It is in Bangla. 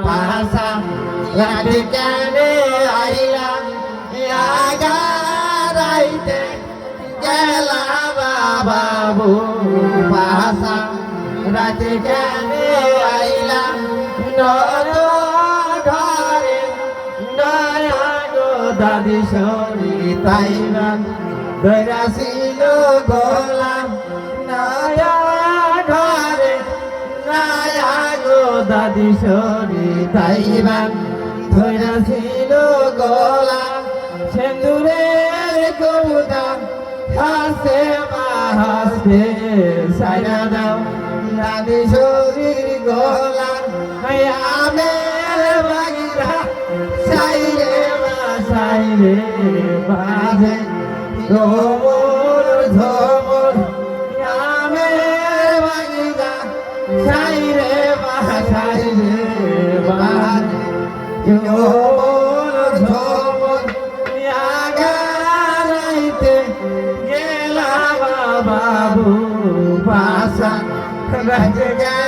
পাশা রাতে কেনে আইলাম আগারাইতে গেলা বাবু পাশা রাতে কেনে আইলাম নদ ঘরে নয়া গো দাদি সরি তাইবান দয়াশীল গোলাম নয়া ঘরে নয়া গো দাদি সরি তাইবান দয়াশীল গোলাম সেন্দুরের কবুতা হাসে মা হাসে সাইরা দাও দাদি সরির গোলাম আমের বাগিরা সাইরে মা সাইরে বাজে ঝমর ঝমর আমের বাগিরা সাইরে মা সাইরে বাজে ঝমর ঝমর আগারাইতে গেলা বাবু পাশা রাজে